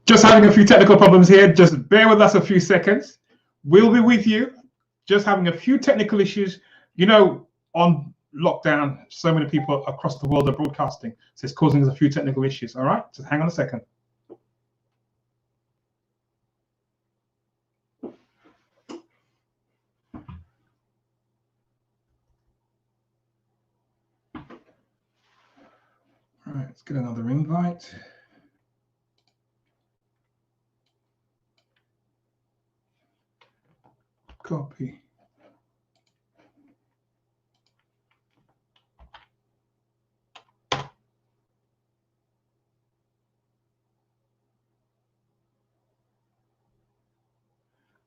Just having a few technical problems here. Just bear with us a few seconds. We'll be with you. Just having a few technical issues. You know, on lockdown, so many people across the world are broadcasting. So it's causing us a few technical issues. All right, just hang on a second. All right, let's get another invite. Copy.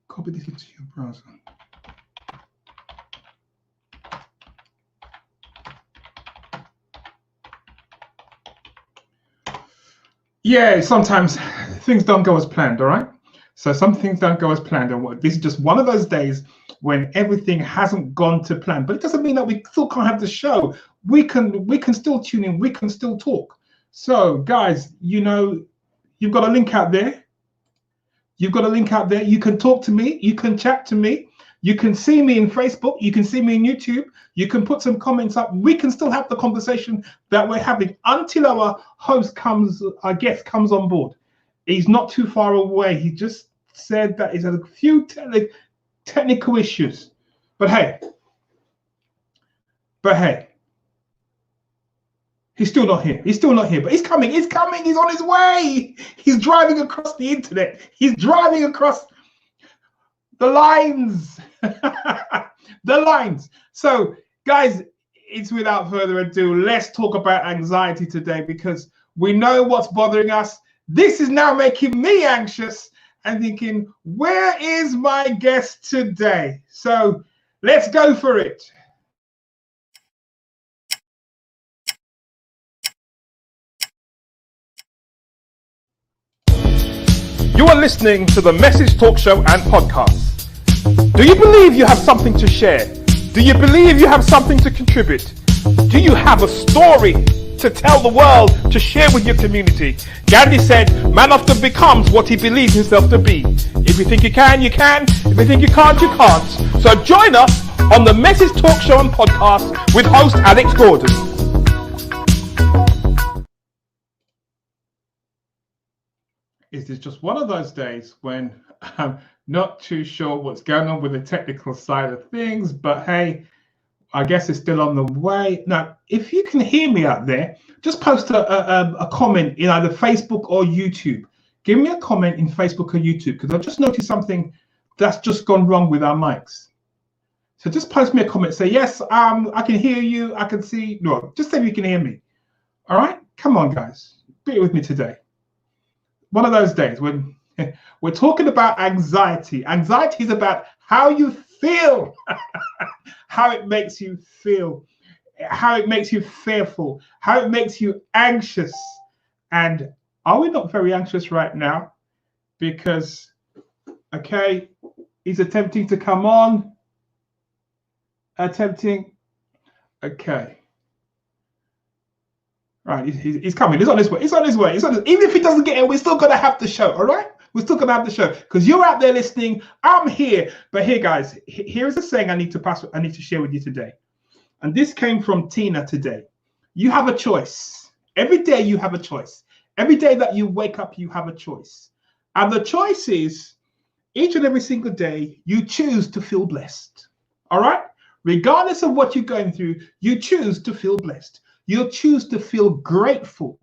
Copy this into your browser. Yeah, sometimes things don't go as planned, all right? So some things don't go as planned, and this is just one of those days when everything hasn't gone to plan. But it doesn't mean that we still can't have the show. We can still tune in, we can still talk. So guys, you know, you've got a link out there. You've got a link out there. You can talk to me, you can chat to me, you can see me in Facebook, you can see me in YouTube, you can put some comments up. We can still have the conversation that we're having until our host comes, our guest comes on board. He's not too far away. He just said that he's had a few technical issues. But hey, he's still not here. He's still not here, but he's coming. He's coming. He's on his way. He's driving across the internet. He's driving across the lines. The lines. So, guys, it's without further ado, let's talk about anxiety today, because we know what's bothering us. This is now making me anxious and thinking, where is my guest today? So let's go for it. You are listening to the Message Talk Show and Podcast. Do you believe you have something to share? Do you believe you have something to contribute? Do you have a story to tell the world, to share with your community? Gandhi said, man often becomes what he believes himself to be. If you think you can, you can. If you think you can't, you can't. So join us on the Message Talk Show and Podcast with host Alex Gordon. Is this just one of those days when I'm not too sure what's going on with the technical side of things, but hey, I guess it's still on the way. Now, if you can hear me out there, just post a comment in either Facebook or YouTube. Give me a comment in Facebook or YouTube, because I've just noticed something that's just gone wrong with our mics. So just post me a comment. Say, yes, I can hear you. I can see. No, just say you can hear me. All right? Come on, guys. Be with me today. One of those days when we're talking about anxiety. Anxiety is about how you feel, how it makes you feel, how it makes you fearful, how it makes you anxious. And are we not very anxious right now? Because, okay, he's attempting to come on. Okay. Right, he's coming. He's on his way. Even if he doesn't get here, we're still going to have the show, all right? We're still going to have the show because you're out there listening. I'm here. But here, guys, here's a saying I need to share with you today. And this came from Tina today. You have a choice. Every day you have a choice. Every day that you wake up, you have a choice. And the choice is each and every single day, you choose to feel blessed. All right? Regardless of what you're going through, you choose to feel blessed. You'll choose to feel grateful.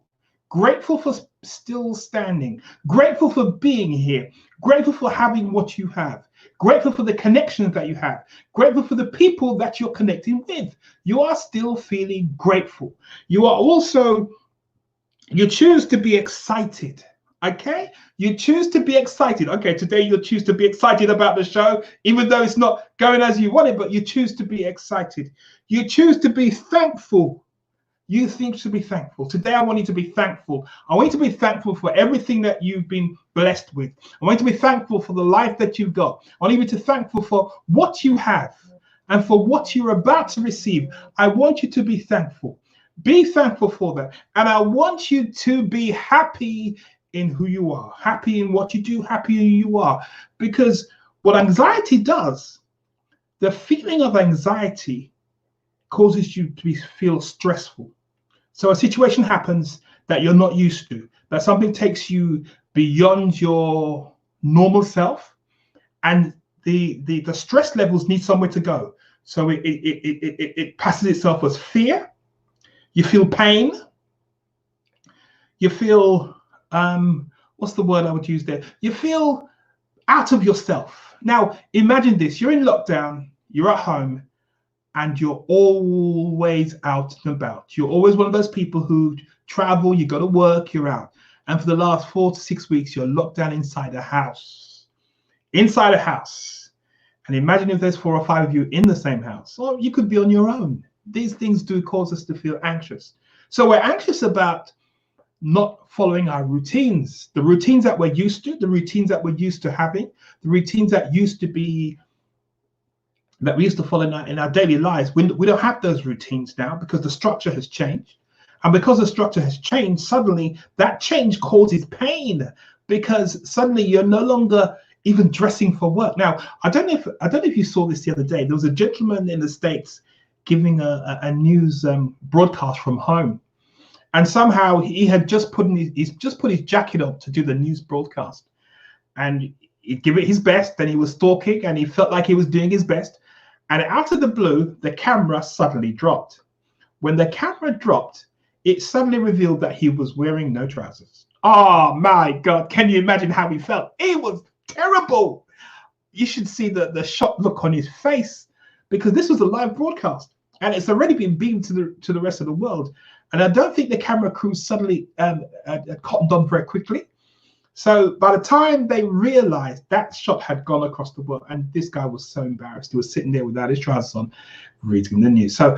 Grateful for still standing. Grateful for being here. Grateful for having what you have. Grateful for the connections that you have. Grateful for the people that you're connecting with. You are still feeling grateful. You choose to be excited. Okay? You choose to be excited. Okay, today you'll choose to be excited about the show, even though it's not going as you want it, but you choose to be excited. You choose to be thankful. You think to be thankful. Today, I want you to be thankful. I want you to be thankful for everything that you've been blessed with. I want you to be thankful for the life that you've got. I want you to be thankful for what you have and for what you're about to receive. I want you to be thankful. Be thankful for that. And I want you to be happy in who you are, happy in what you do, happy in who you are. Because what anxiety does, the feeling of anxiety causes you to feel stressful. So a situation happens that you're not used to, that something takes you beyond your normal self, and the stress levels need somewhere to go. So it passes itself as fear. You feel pain. You feel what's the word I would use there? You feel out of yourself. Now imagine this: you're in lockdown, you're at home, and you're always out and about. You're always one of those people who travel, you go to work, you're out. And for the last 4 to 6 weeks, you're locked down inside a house. Inside a house. And imagine if there's 4 or 5 of you in the same house. Or you could be on your own. These things do cause us to feel anxious. So we're anxious about not following our routines. The routines that we're used to, the routines that we're used to having, the routines that used to be that we used to follow in our daily lives. We don't have those routines now because the structure has changed. And because the structure has changed, suddenly that change causes pain, because suddenly you're no longer even dressing for work. Now, I don't know if you saw this the other day. There was a gentleman in the States giving a news broadcast from home. And somehow he had just put his jacket on to do the news broadcast. And he'd give it his best, and he was talking, and he felt like he was doing his best. And out of the blue, the camera suddenly dropped. When the camera dropped, it suddenly revealed that he was wearing no trousers. Oh my God, can you imagine how he felt? It was terrible. You should see the shocked look on his face, because this was a live broadcast and it's already been beamed to the rest of the world. And I don't think the camera crew suddenly cottoned on very quickly. So by the time they realized, that shot had gone across the world, and this guy was so embarrassed. He was sitting there without his trousers on, reading the news. So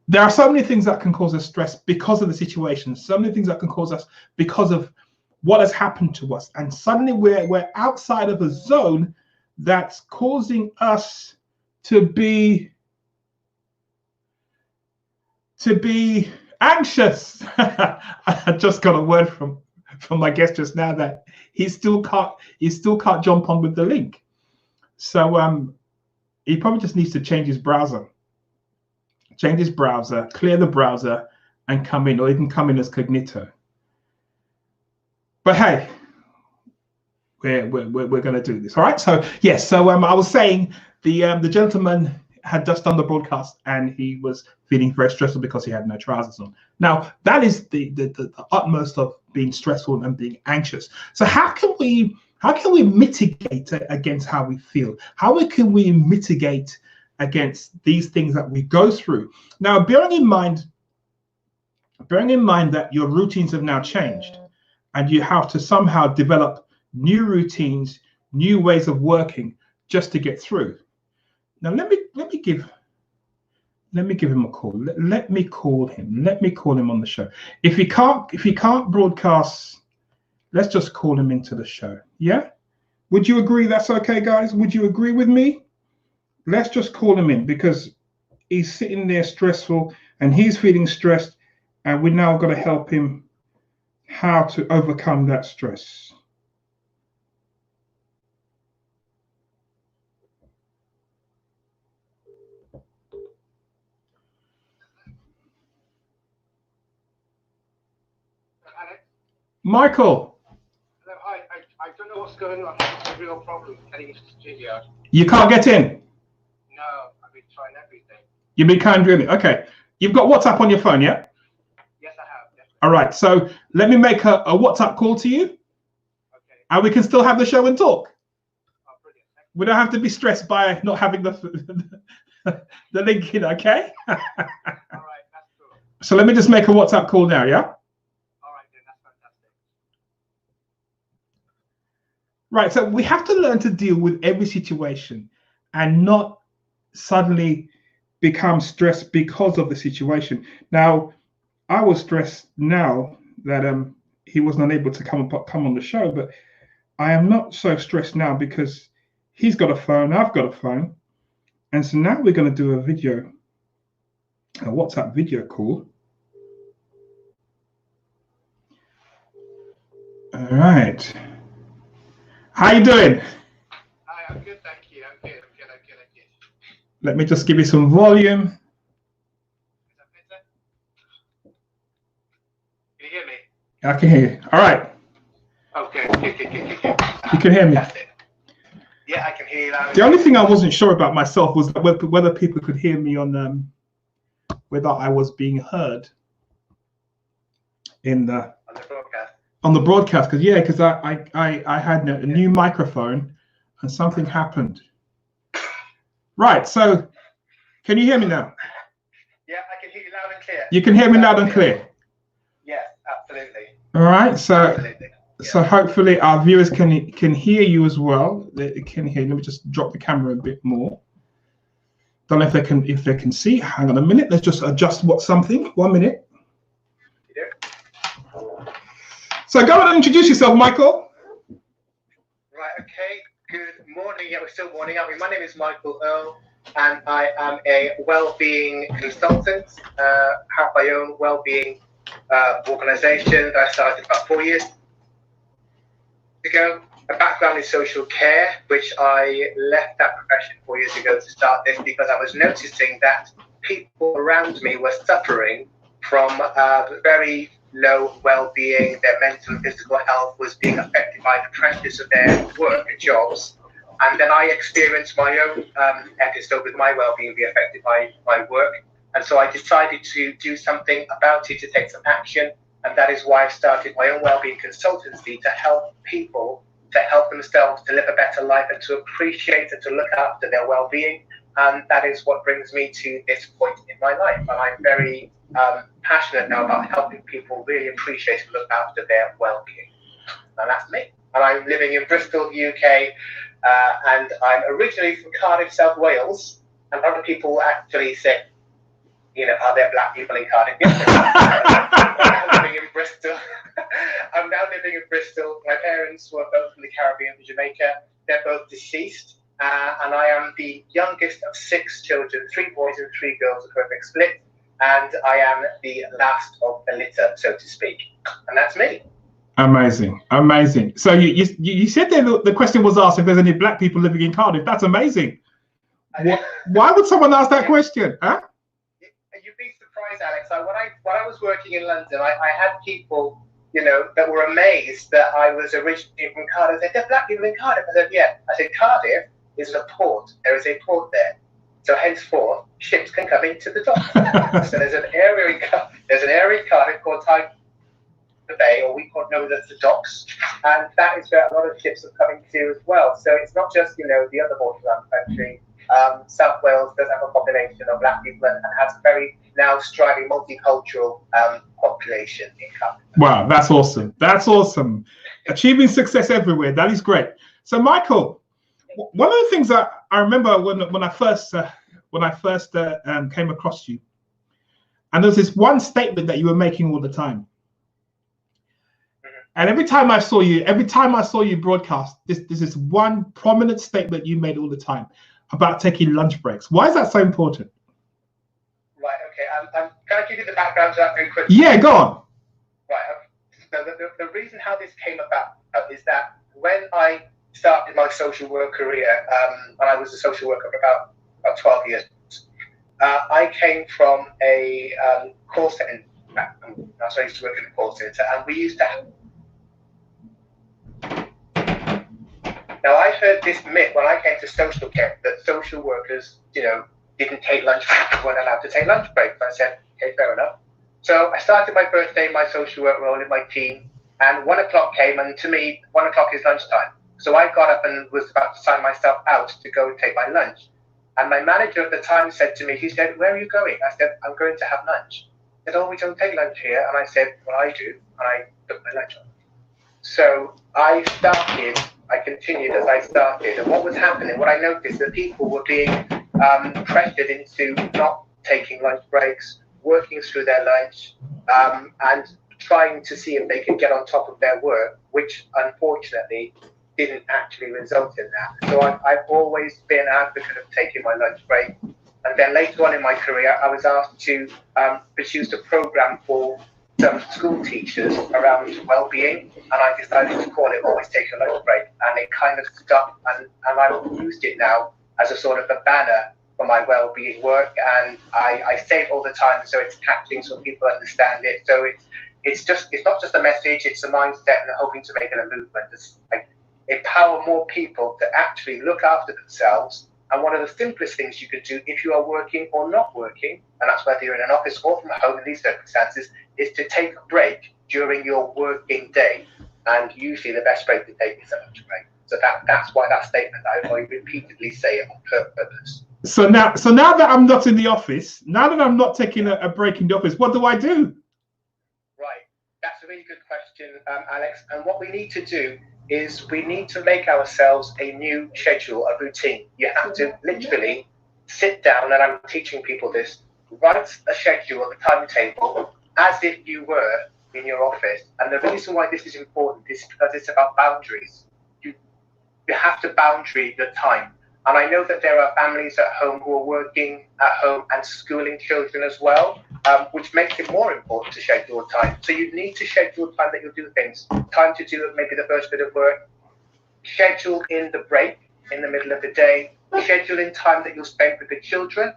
there are so many things that can cause us stress because of the situation. So many things that can cause us because of what has happened to us. And suddenly we're outside of a zone that's causing us to be anxious. I just got a word from my guest just now that he still can't jump on with the link. So he probably just needs to change his browser, clear the browser, and come in, or even come in as cognito. But hey, we're going to do this. All right. So yes. So I was saying the gentleman had just done the broadcast, and he was feeling very stressful because he had no trousers on. Now that is the utmost of being stressful and being anxious. So how can we mitigate against how we feel? How can we mitigate against these things that we go through? Now, bearing in mind that your routines have now changed, and you have to somehow develop new routines, new ways of working just to get through. Now let me give him a call. Let me call him on the show. If he can't broadcast, let's just call him into the show. Yeah? Would you agree that's okay, guys? Would you agree with me? Let's just call him in, because he's sitting there stressful and he's feeling stressed, and we're now going to help him how to overcome that stress. Michael. Hello, hi. I don't know what's going on. It's a real problem getting into the studio. You can't get in? No, I've been trying everything. You've been kind of doing it. Okay. You've got WhatsApp on your phone, yeah? Yes, I have. Yes. All right. So let me make a WhatsApp call to you. Okay. And we can still have the show and talk. Oh, brilliant. We don't have to be stressed by not having the link in, okay? All right, that's cool. So let me just make a WhatsApp call now, yeah? Right, so we have to learn to deal with every situation and not suddenly become stressed because of the situation. Now, I was stressed now that he wasn't able to come on the show, but I am not so stressed now because he's got a phone, I've got a phone, and so now we're going to do a WhatsApp video call. All right. How you doing? Hi, I'm good, thank you. I'm good. Let me just give you some volume. Is that better? Can you hear me? I can hear you. All right. Okay. You can hear me. That's it. Yeah, I can hear you loud. The only thing I wasn't sure about myself was whether people could hear me on whether I was being heard in the On the broadcast. because I had a new microphone and something happened. Right. So can you hear me now? Yeah, I can hear you loud and clear. You can hear me loud and clear. Yes, absolutely. All right. So. Absolutely. So hopefully our viewers can hear you as well. They can hear. Let me just drop the camera a bit more. Don't know if they can see. Hang on a minute. Let's just adjust something. 1 minute. So go ahead and introduce yourself, Michael. Right. Okay. Good morning. Yeah, we're still morning, aren't we? My name is Michael Earle, and I am a well-being consultant. Have my own well-being organisation that I started about 4 years ago. My background is social care, which I left that profession 4 years ago to start this because I was noticing that people around me were suffering from very low well-being. Their mental and physical health was being affected by the pressures of their work and jobs. And then I experienced my own episode with my well-being being affected by my work. And so I decided to do something about it, to take some action. And that is why I started my own wellbeing consultancy to help people to help themselves to live a better life and to appreciate and to look after their well-being. And that is what brings me to this point in my life. And I'm very passionate now about helping people really appreciate and look after their well-being. And that's me. And I'm living in Bristol, UK, and I'm originally from Cardiff, South Wales. And a lot of people actually say, you know, are there black people in Cardiff? I'm now living in Bristol. I'm now living in Bristol. My parents were both from the Caribbean, from Jamaica. They're both deceased. And I am the youngest of 6 children, 3 boys and 3 girls, a perfect split. And I am the last of the litter, so to speak. And that's me. Amazing. So you said that the question was asked if there's any black people living in Cardiff. That's amazing. Why would someone ask that question? Huh? You'd be surprised, Alex. When I was working in London, I had people, you know, that were amazed that I was originally from Cardiff. They said, "There are black people in Cardiff." I said, "Yeah." I said, "Cardiff is a port. There is a port there. So henceforth, ships can come into the dock." So there's an area in Cardiff called Tyne Bay, or we know that's the docks, and that is where a lot of ships are coming to as well. So it's not just, you know, the other borderland country. South Wales does have a population of black people and has a very now striving multicultural population in Cardiff. Wow, that's awesome. That's awesome. Achieving success everywhere. That is great. So, Michael, one of the things that I remember when I first came across you, and there was this one statement that you were making all the time. And every time I saw you broadcast, this is one prominent statement you made all the time about taking lunch breaks. Why is that so important? Right. Okay. Can I give you the background to that very quickly? Yeah, go on. Right. So the reason how this came about is that when I started my social work career, and I was a social worker for about 12 years, I came from a call center. So I used to work in a call center, and we used to have. Now, I heard this myth when I came to social care that social workers, you know, didn't take lunch breaks, weren't allowed to take lunch breaks. I said, okay, fair enough. So I started my first day in my social work role in my team, and 1 o'clock came, and to me, 1 o'clock is lunchtime. So I got up and was about to sign myself out to go and take my lunch. And my manager at the time said to me, he said, "Where are you going?" I said, "I'm going to have lunch." He said, "Oh, we don't take lunch here." And I said, "Well, I do." And I took my lunch on. So I continued as I started, and what was happening, what I noticed, that people were being pressured into not taking lunch breaks, working through their lunch, and trying to see if they could get on top of their work, which unfortunately didn't actually result in that. So I've always been an advocate of taking my lunch break. And then later on in my career, I was asked to produce a program for some school teachers around well-being, and I decided to call it Always Take a Lunch Break, and it kind of stuck, and I've used it now as a sort of a banner for my well-being work, and I say it all the time, so it's catching so people understand it. So it's not just a message, it's a mindset, and hoping to make it a movement. It's like empower more people to actually look after themselves. And one of the simplest things you could do if you are working or not working, and that's whether you're in an office or from home in these circumstances, is to take a break during your working day. And usually the best break to take is a lunch break. So that's why that statement, I repeatedly say it on purpose. So now that I'm not in the office, now that I'm not taking a break in the office, what do I do? Right, that's a really good question, Alex. And what we need to do is we need to make ourselves a new schedule, a routine. You have to literally sit down, and I'm teaching people this, write a schedule, a timetable, as if you were in your office. And the reason why this is important is because it's about boundaries. You have to boundary your time. And I know that there are families at home who are working at home and schooling children as well, which makes it more important to schedule time. So you need to schedule time that you'll do things. Time to do maybe the first bit of work. Schedule in the break in the middle of the day. Schedule in time that you'll spend with the children.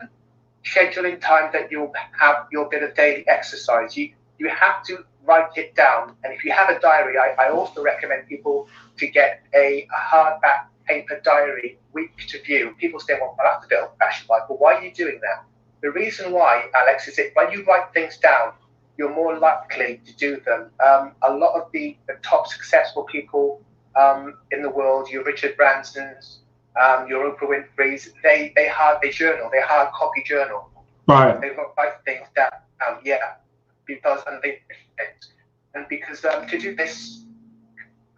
Schedule in time that you'll have your bit of daily exercise. You have to write it down. And if you have a diary, I also recommend people to get a hardback paper diary, week to view. People say, well, that's a bit old-fashioned, Michael. Why are you doing that? The reason why, Alex, is that when you write things down, you're more likely to do them. A lot of the top successful people in the world, your Richard Bransons, your Oprah Winfrey's, they journal, they hard copy journal. Right. They write things down. Because to do this,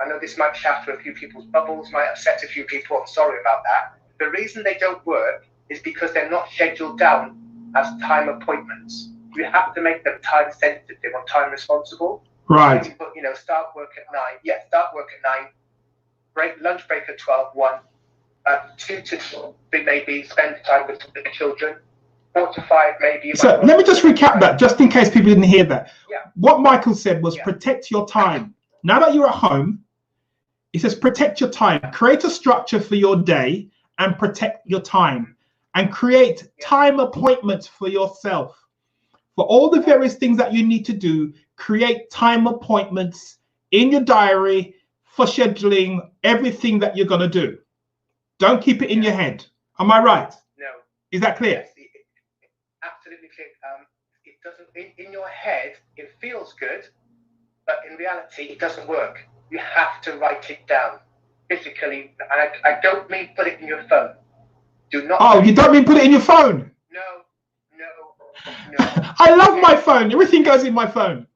I know this might shatter a few people's bubbles, might upset a few people. I'm sorry about that. The reason they don't work is because they're not scheduled down as time appointments. You have to make them time sensitive or time responsible. Right. So, start work at 9. Yeah, start work at 9. Lunch break at 12, 1. 2 to 3, maybe spend time with the children. 4 to 5, maybe. So let me just recap that, just in case people didn't hear that. Yeah. What Michael said was protect your time. Now that you're at home, he says protect your time. Create a structure for your day and protect your time. And create time appointments for yourself. For all the various things that you need to do, create time appointments in your diary for scheduling everything that you're going to do. Don't keep it in your head. Am I right? No. Is that clear? Yes, absolutely clear. It doesn't, in your head, it feels good, but in reality, it doesn't work. You have to write it down physically. And I don't mean put it in your phone. Do not. Oh, you don't mean put it in your phone? No. I love my phone. Everything goes in my phone.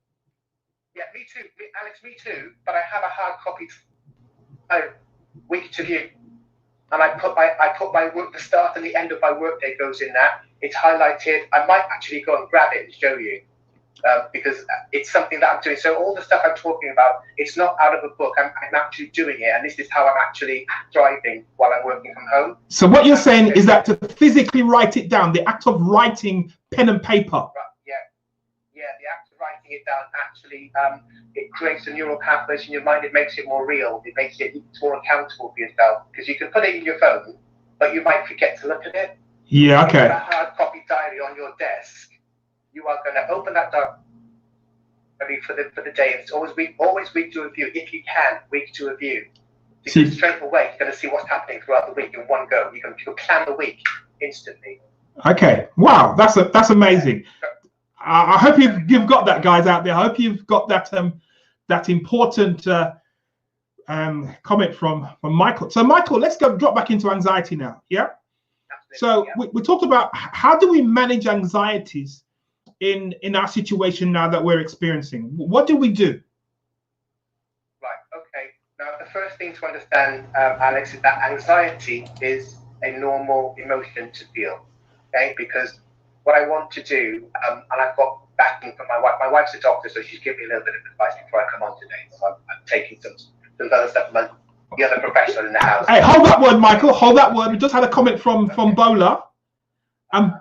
Yeah, me too. Alex, me too. But I have a hard copy week to view. And I put my work, the start and the end of my workday goes in that. It's highlighted. I might actually go and grab it and show you. Because it's something that I'm doing. So all the stuff I'm talking about, it's not out of a book. I'm actually doing it, and this is how I'm actually thriving while I'm working from home. So what you're saying is that to physically write it down, the act of writing pen and paper. Right, yeah, the act of writing it down actually, it creates a neural pathways in your mind. It makes it more real. It makes it more accountable for yourself, because you can put it in your phone, but you might forget to look at it. Yeah, okay. If you have a hard copy diary on your desk, you are going to open that diary for the day. It's always week to review. If you can, week to review. Because straight away, you're going to see what's happening throughout the week in one go. You'll plan the week instantly. Okay. Wow, that's amazing. I hope you've got that, guys out there. I hope you've got that important comment from Michael. So Michael, let's drop back into anxiety now. Yeah. So we talked about how do we manage anxieties in our situation now that we're experiencing. What do we do? Right, okay. Now, the first thing to understand, Alex, is that anxiety is a normal emotion to feel, okay? Because what I want to do, and I've got backing from my wife. My wife's a doctor, so she's given me a little bit of advice before I come on today. So I'm taking some other stuff from the other professional in the house. Hey, hold that word, Michael. Hold that word. We just had a comment from Bola.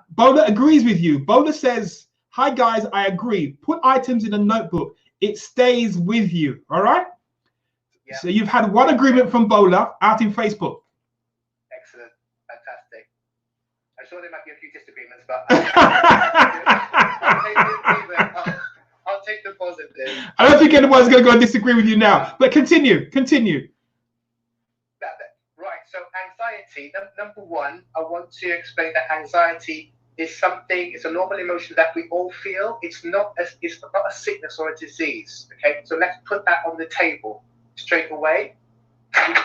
Bola agrees with you. Bola says, Hi guys, I agree. Put items in a notebook. It stays with you. All right. Yeah. So you've had one agreement from Bola out in Facebook. Excellent. Fantastic. I'm sure there might be a few disagreements, but I'll take the positive. I don't think anyone's going to go and disagree with you now, but continue. Right, so anxiety, number one, I want to explain that anxiety is something, it's a normal emotion that we all feel. It's not a sickness or a disease, okay? So let's put that on the table straight away.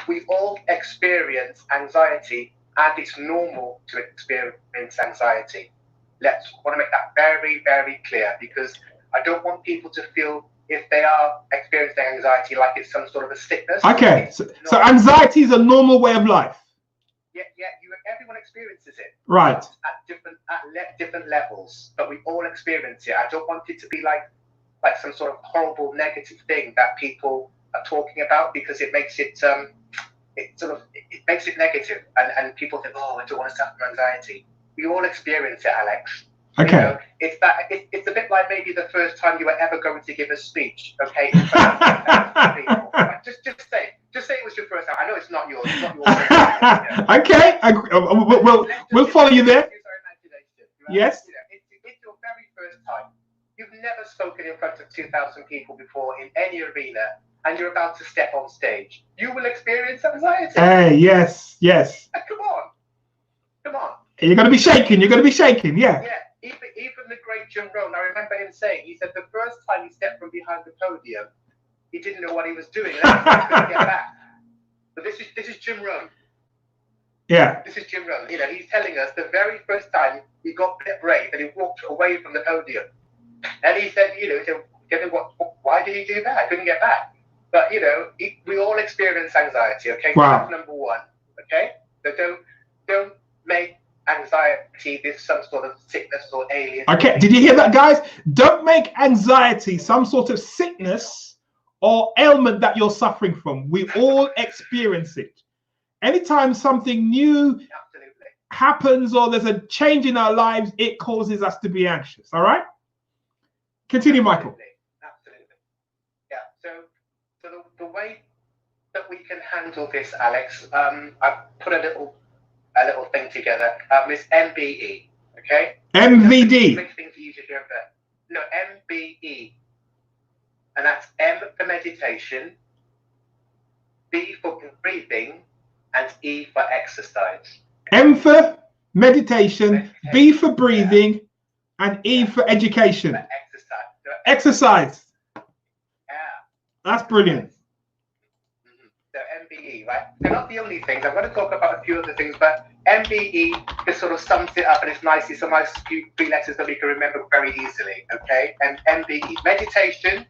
We all experience anxiety, and it's normal to experience anxiety. Want to make that very, very clear, because I don't want people to feel, if they are experiencing anxiety, like it's some sort of a sickness. Okay, so anxiety is a normal way of life. Yeah, everyone experiences it. Right. At different levels, but we all experience it. I don't want it to be like some sort of horrible negative thing that people are talking about, because it makes it it makes it negative, and people think, oh, I don't want to suffer from anxiety. We all experience it, Alex. Okay. You know, it's a bit like maybe the first time you were ever going to give a speech. Okay. Just say it was your first time. I know it's not yours. It's not yours. Okay. We'll follow you there. Yes. You know, it's your very first time. You've never spoken in front of 2,000 people before in any arena, and you're about to step on stage. You will experience anxiety. Hey, yes. Come on. You're going to be shaking. Yeah. Yeah. Even the great Jim Rohn, I remember him saying, he said the first time he stepped from behind the podium, he didn't know what he was doing, and then he was going to get back. But this is Jim Rohn. Yeah. This is Jim Rohn. You know, he's telling us the very first time he got a bit brave and he walked away from the podium. And he said, why did he do that? I couldn't get back. But, we all experience anxiety, okay? Wow. So that's number one, okay? So don't make anxiety this some sort of sickness or alien. Okay, did you hear that, guys? Don't make anxiety some sort of sickness or ailment that you're suffering from. We all experience it. Anytime something new happens or there's a change in our lives, it causes us to be anxious. All right? Continue, Michael. Absolutely. Yeah. So the way that we can handle this, Alex, I've put a little thing together. It's MBE. Okay. MVD. Big thing for you to remember. No, MBE, and that's M for meditation, B for breathing, and E for exercise. M for meditation, B for breathing, and E for education. For Exercise. Yeah. That's brilliant. So MBE, right? They're not the only things. I'm going to talk about a few other things, but MBE just sort of sums it up, and it's nice. It's some nice three letters that we can remember very easily. Okay, and MBE: meditation,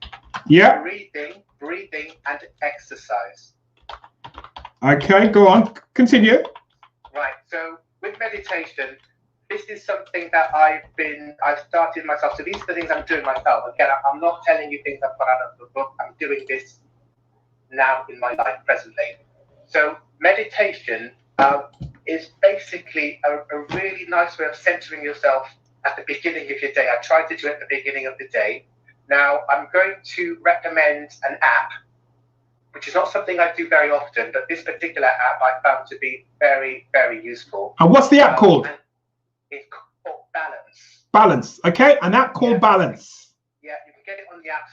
breathing, and exercise. Okay, go on. Continue. Right. So with meditation, this is something that I've started myself. So these are the things I'm doing myself. Again, I'm not telling you things I've got out of the book. I'm doing this now in my life presently. So meditation is basically a really nice way of centering yourself at the beginning of your day. I try to do it at the beginning of the day. Now, I'm going to recommend an app, which is not something I do very often, but this particular app I found to be very, very useful. And what's the app called? It's called Balance. Balance. Okay, an app called Balance. Yeah, you can get it on the App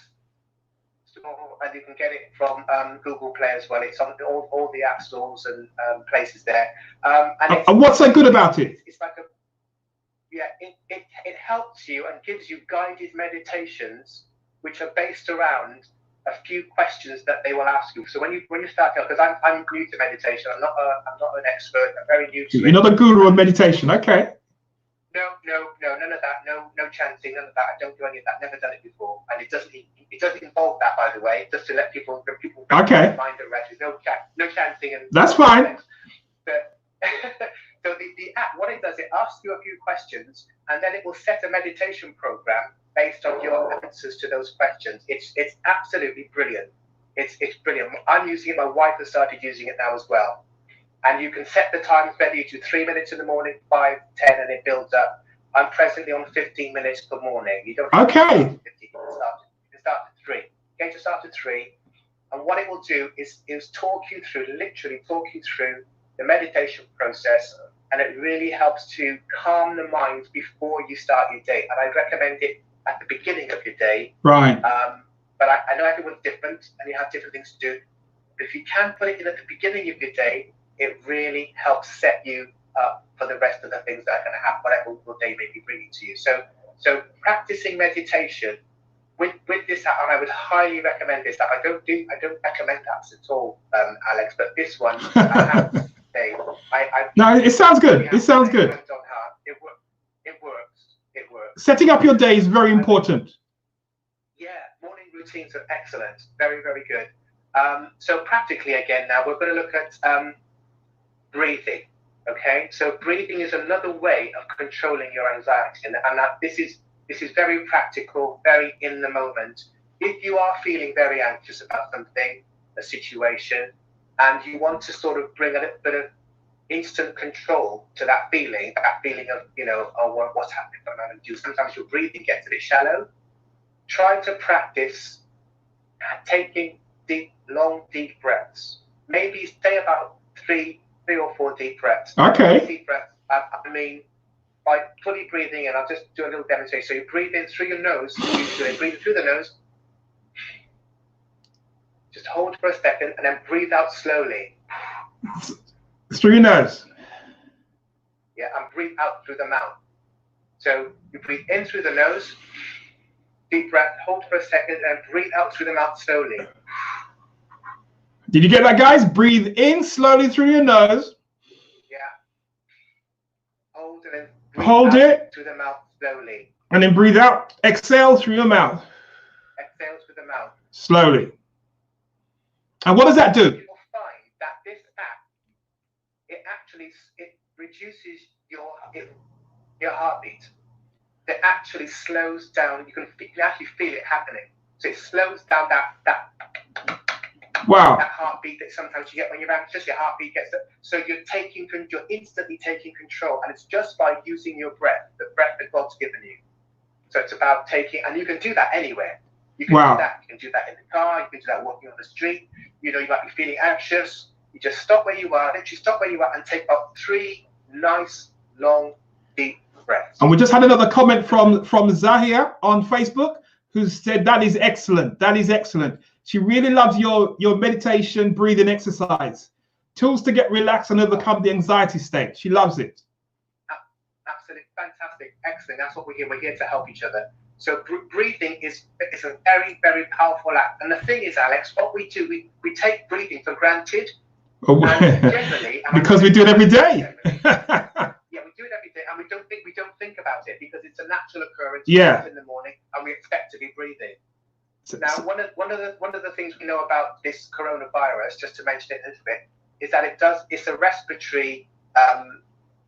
Store, and you can get it from Google Play as well. It's on all the app stores and places there. And what's so good about it? It's like it helps you and gives you guided meditations, which are based around a few questions that they will ask you. So when you start out, because I'm new to meditation, I'm not an expert. I'm very new to it. You're not a guru of meditation, okay? No, none of that. No chanting, none of that. I don't do any of that. Never done it before, and it doesn't involve that, by the way. Just to let people okay. Mind and rest. No chanting and. That's fine. But, so the app, what it does, it asks you a few questions, and then it will set a meditation program based on your answers to those questions. It's absolutely brilliant. It's brilliant. I'm using it. My wife has started using it now as well. And you can set the times, whether you do 3 minutes in the morning, 5, 10, and it builds up. I'm presently on 15 minutes per morning. You don't Okay. Start at 15, you can start at 3. Okay, to start at 3. And what it will do is literally talk you through the meditation process, and it really helps to calm the mind before you start your day. And I recommend it at the beginning of your day. Right. But I know everyone's different, and you have different things to do. But if you can put it in at the beginning of your day, it really helps set you up for the rest of the things that are going to happen, whatever your day may be bringing to you. So practicing meditation with this app, and I would highly recommend this app. I don't recommend apps at all, Alex, but this one I have to say, no, it sounds good. It sounds good. It works. It works. Setting up your day is very important. Yeah, morning routines are excellent. Very, very good. So practically again now we're going to look at breathing. Okay, so breathing is another way of controlling your anxiety, and this is very practical, very in the moment. If you are feeling very anxious about something, a situation, and you want to sort of bring a little bit of instant control to that feeling of, oh, what's happening, what am I going to do? Sometimes your breathing gets a bit shallow. Try to practice taking long, deep breaths. Maybe stay about 3 or 4 deep breaths. Okay. Deep breaths. I mean, by fully breathing, and I'll just do a little demonstration. So you breathe in through your nose. Breathe through the nose. Just hold for a second, and then breathe out slowly. Through your nose. Yeah, and breathe out through the mouth. So you breathe in through the nose. Deep breath. Hold for a second, and breathe out through the mouth slowly. Did you get that, guys? Breathe in slowly through your nose. Yeah. Hold and then hold it through the mouth slowly. And then breathe out. Exhale through your mouth. Exhale through the mouth. Slowly. And what does that do? You'll find that this app, it reduces your heartbeat. It actually slows down. You can actually feel it happening. So it slows down that wow. That heartbeat that sometimes you get when you're anxious. Your heartbeat gets that. So you're instantly taking control, and it's just by using your breath, the breath that God's given you. So it's about taking, and you can do that anywhere. You can wow. do that. You can do that in the car. You can do that walking on the street. You might be feeling anxious. You just stop where you are. Literally stop where you are and take about 3 nice, long, deep breaths. And we just had another comment from Zahia on Facebook, who said that is excellent. That is excellent. She really loves your meditation, breathing exercise. Tools to get relaxed and overcome the anxiety state. She loves it. Absolutely fantastic. Excellent. That's what we're here. We're here to help each other. So breathing is a very, very powerful act. And the thing is, Alex, what we do, we take breathing for granted. Oh, generally, because we do it every day. Yeah, we do it every day, and we don't think about it because it's a natural occurrence. Yeah. In the morning, and we expect to be breathing. Now, one of the things we know about this coronavirus, just to mention it a little bit, is that it's a respiratory,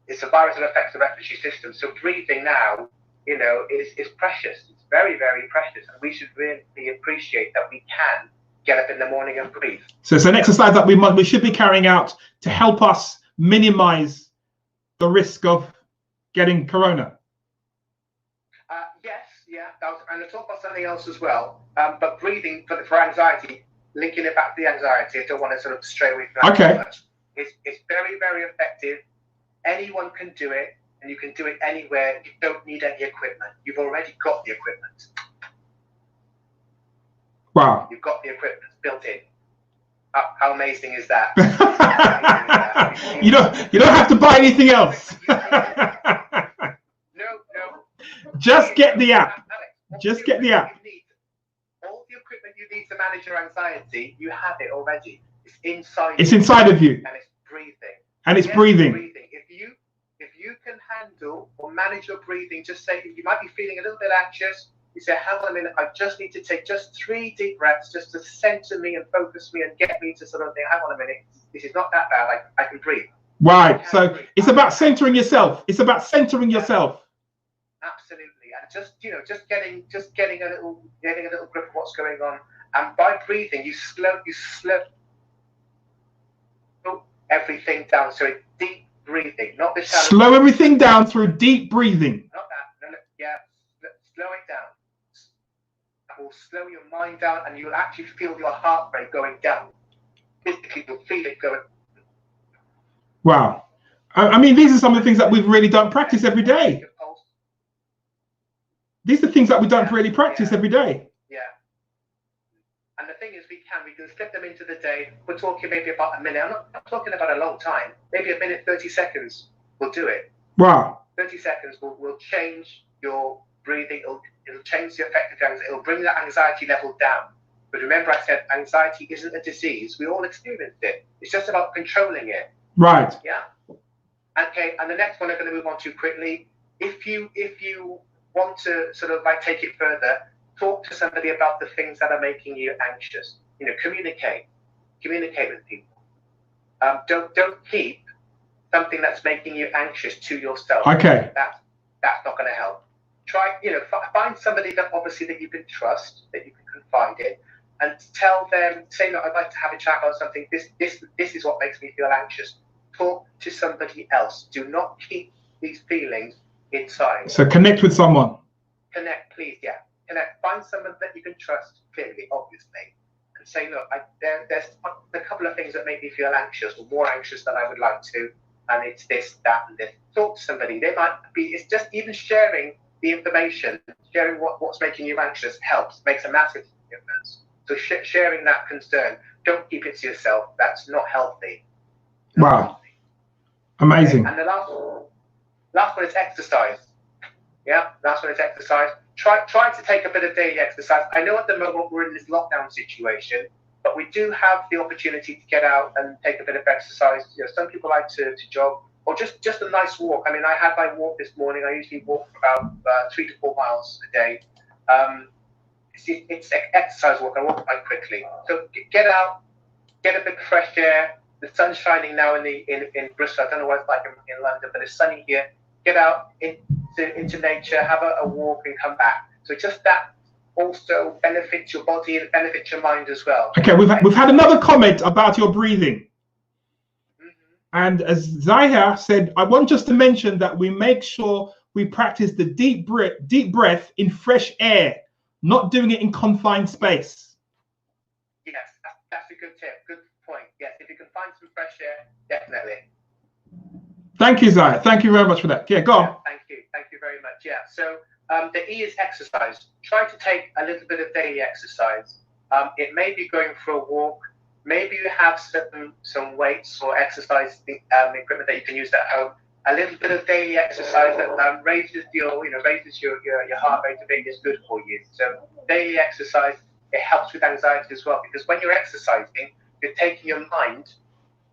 it's a virus that affects the respiratory system. So breathing now, is precious. It's very, very precious, and we should really appreciate that we can get up in the morning and breathe. So it's an exercise that we should be carrying out to help us minimize the risk of getting corona. Yes, yeah. And I'll talk about something else as well. But breathing for anxiety, linking it back to the anxiety, I don't want to sort of stray away from that too much. It's very, very effective. Anyone can do it, and you can do it anywhere. You don't need any equipment. You've already got the equipment. Wow. You've got the equipment built in. How amazing is that? You don't have to buy anything else. No. Just get the app. Just get the app. All the equipment you need to manage your anxiety, you have it already. It's inside. It's inside of you. And it's breathing. And it's breathing. If you can handle or manage your breathing, just say you might be feeling a little bit anxious. You say, hang on a minute, I just need to take just 3 deep breaths just to center me and focus me and get me to sort of think, hang on a minute, this is not that bad, I can breathe. Right, so it's about centering yourself. It's about centering yourself. Absolutely, and just getting a little grip of what's going on. And by breathing, you slow everything down. So it's deep breathing, not the shallow. Slow everything down through deep breathing. Not that. slow it down. That will slow your mind down, and you'll actually feel your heart rate going down. Physically, you'll feel it going. Wow. I mean, these are some of the things that we really don't practice every day. These are things that we don't really practice every day. Yeah. And the thing is, we can slip them into the day. We're talking maybe about a minute. I'm not talking about a long time. Maybe a minute, 30 seconds will do it. Wow. 30 seconds will change your breathing. It'll change the effect of anxiety. It'll bring that anxiety level down. But remember, I said anxiety isn't a disease. We all experience it. It's just about controlling it. Right. Yeah. Okay. And the next one I'm going to move on to quickly. If you want to sort of like take it further, talk to somebody about the things that are making you anxious. Communicate with people. Don't keep something that's making you anxious to yourself. Okay. That's not going to help. Try, find somebody that you can trust, that you can confide in, and tell them, say, no, I'd like to have a chat about something. This is what makes me feel anxious. Talk to somebody else. Do not keep these feelings inside. So connect with someone. Connect, please, yeah. Connect. Find someone that you can trust, clearly, obviously, and say, look, there's a couple of things that make me feel anxious, or more anxious than I would like to, and it's this, that, and this. Talk to somebody. They might be. It's just even sharing the information, sharing what's making you anxious helps, makes a massive difference. So sharing that concern. Don't keep it to yourself. That's not healthy. Wow. Amazing. Okay. And the last one is exercise. Yeah, last one is exercise. Try to take a bit of daily exercise. I know at the moment we're in this lockdown situation, but we do have the opportunity to get out and take a bit of exercise. Some people like to jog, or just a nice walk. I mean, I had my walk this morning. I usually walk for about 3 to 4 miles a day. It's exercise walk. I walk quite quickly. So get out, get a bit of fresh air. The sun's shining now in Bristol. I don't know what it's like in London, but it's sunny here. Get out into nature, have a walk, and come back. So just that also benefits your body and benefits your mind as well. Okay, we've had another comment about your breathing. And as Zahia said, I want just to mention that we make sure we practice the deep breath in fresh air, not doing it in confined space. Yes, that's a good tip. Good point. Yes, if you can find some fresh air, definitely. Thank you, Zahia. Thank you very much for that. Yeah, go on. Yeah, thank you very much. Yeah. So the E is exercise. Try to take a little bit of daily exercise. It may be going for a walk. Maybe you have some weights or exercise equipment that you can use at home. A little bit of daily exercise that raises your heart rate a bit is good for you. So daily exercise, it helps with anxiety as well, because when you're exercising, you're taking your mind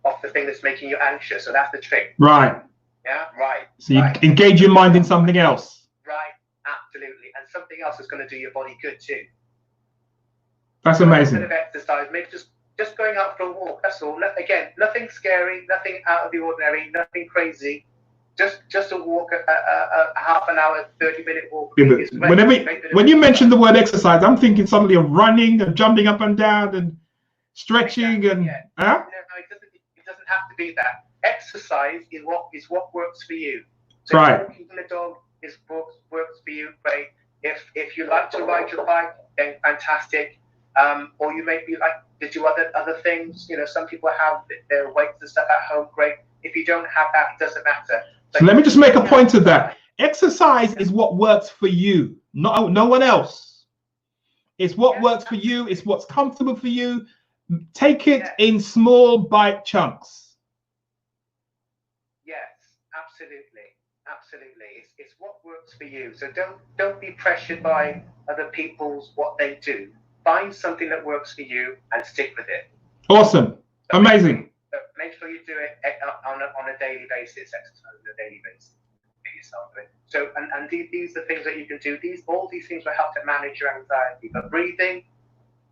off the thing that's making you anxious. So that's the trick. Right. Yeah. Right. So you engage your mind in something else. Right. Absolutely. And something else is going to do your body good too. That's amazing. A bit of exercise, maybe just going out for a walk. That's all. Again, nothing scary, nothing out of the ordinary, nothing crazy. Just a walk, a half an hour, 30-minute walk. Yeah, when you mention the word exercise, I'm thinking suddenly of running and jumping up and down and stretching. Exactly, and yeah. No, it doesn't have to be that. Exercise is what works for you. So right. Walking the dog works for you. Great. If you like to ride your bike, then fantastic. Or you may be like to do other things. Some people have their weights and stuff at home. Great. If you don't have that, it doesn't matter. So let me just make a point of that. Exercise is what works for you, no one else. It's what works for you. It's what's comfortable for you. Take it in small bite chunks. Yes, absolutely. It's what works for you. So don't be pressured by other people's what they do. Find something that works for you and stick with it. Awesome. Amazing. Make sure you do it on a daily basis, exercise on a daily basis. Get yourself in. So, and these are things that you can do. All these things will help to manage your anxiety. But breathing,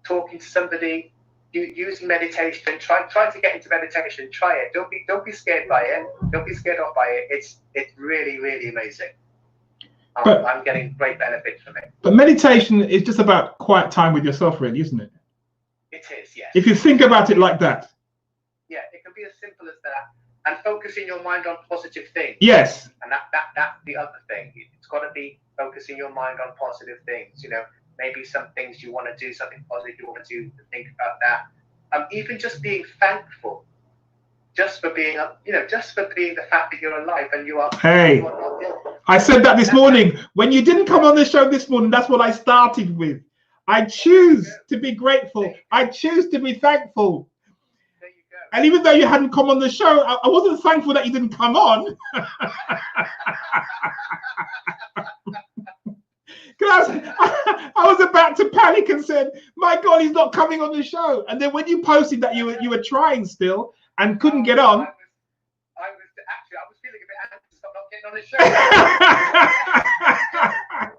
talking to somebody, using meditation, try to get into meditation. Try it. Don't be scared by it. Don't be scared off by it. It's really, really amazing. I'm getting great benefits from it. But meditation is just about quiet time with yourself, really, isn't it? It is, yes. If you think about it like that. Yeah, it can be as simple as that. And focusing your mind on positive things. Yes. And that's the other thing. It's got to be focusing your mind on positive things. Maybe some things you want to do, something positive you want to do, think about that. Even just being thankful, just for being the fact that you're alive and you are. Hey, you are not ill. I said that this morning. When you didn't come on the show this morning, that's what I started with. I choose to be grateful. I choose to be thankful. There you go. And even though you hadn't come on the show, I wasn't thankful that you didn't come on. I was about to panic and said, "My God, he's not coming on the show." And then when you posted that you were trying still and couldn't get on, I was feeling a bit anxious about not getting on the show.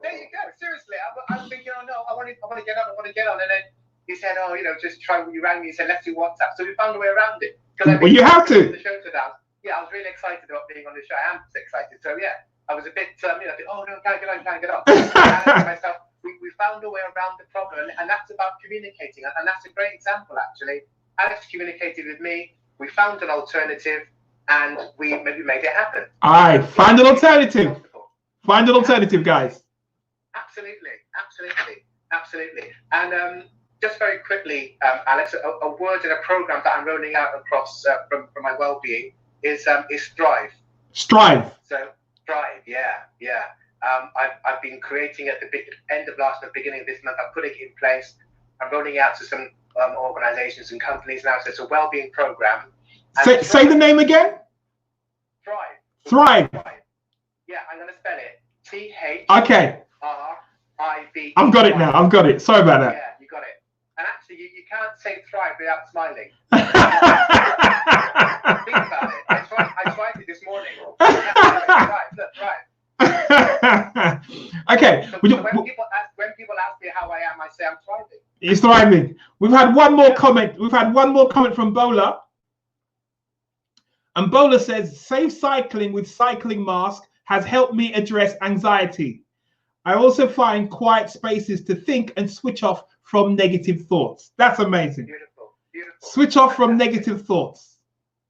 There you go. Seriously, I was thinking, oh no, I want to get on. And then he said, oh, just try. You rang me and said, let's do WhatsApp. So we found a way around it. Well, you have to. The show today. Yeah, I was really excited about being on the show. I am excited. So yeah. I was a bit, oh no, can't get on. And myself, we found a way around the problem, and that's about communicating, and that's a great example, actually. Alex communicated with me, we found an alternative, and we made it happen. Find an alternative. Find an alternative, guys. Absolutely. And just very quickly, Alex, a word in a program that I'm rolling out across from my well-being is Thrive. Strive. So, Thrive, yeah. I've been creating at the end of last month, beginning of this month. I'm putting it in place. I'm rolling out to some organizations and companies now. So it's a well-being program. Say the name again. Thrive. Yeah, I'm going to spell it. THRIVE. I've got it now. I've got it. Sorry about that. Yeah, you got it. And actually, you can't say thrive without smiling. Think about it. I tried it this morning. Thrive. Okay. So when people ask me how I am, I say I'm thriving. He's thriving. We've had one more comment. We've had one more comment from Bola. And Bola says, safe cycling with cycling mask has helped me address anxiety. I also find quiet spaces to think and switch off from negative thoughts. That's amazing. Beautiful. Switch off from negative thoughts.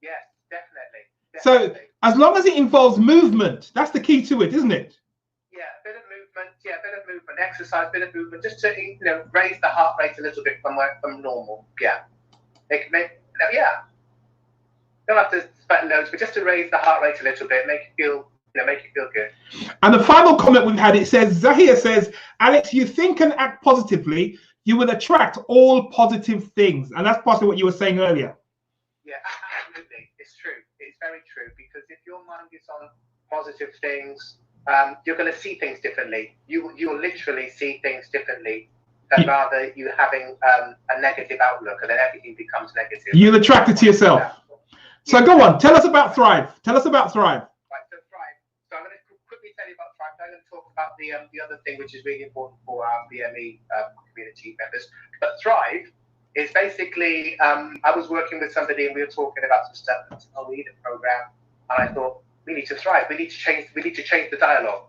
Yes, definitely. So as long as it involves movement, that's the key to it, isn't it? Yeah, bit of movement, exercise, bit of movement, just to raise the heart rate a little bit from normal. Yeah. Don't have to sweat loads, but just to raise the heart rate a little bit, make it feel good. And the final comment we've had, it says, Zahir says, Alex, you think and act positively, you will attract all positive things. And that's partly what you were saying earlier. Yeah, absolutely. It's true. It's very true. Because if your mind is on positive things, you're going to see things differently. You'll literally see things differently than rather you having a negative outlook, and then everything becomes negative. You'll attract it to yourself. So go on. Tell us about Thrive. Right, so Thrive. So I'm going to quickly tell you about Thrive. I'm going to talk about the other thing which is really important for our BME community members. But Thrive is basically, I was working with somebody and we were talking about some stuff. And we need a program, and I thought we need to thrive. We need to change the dialogue,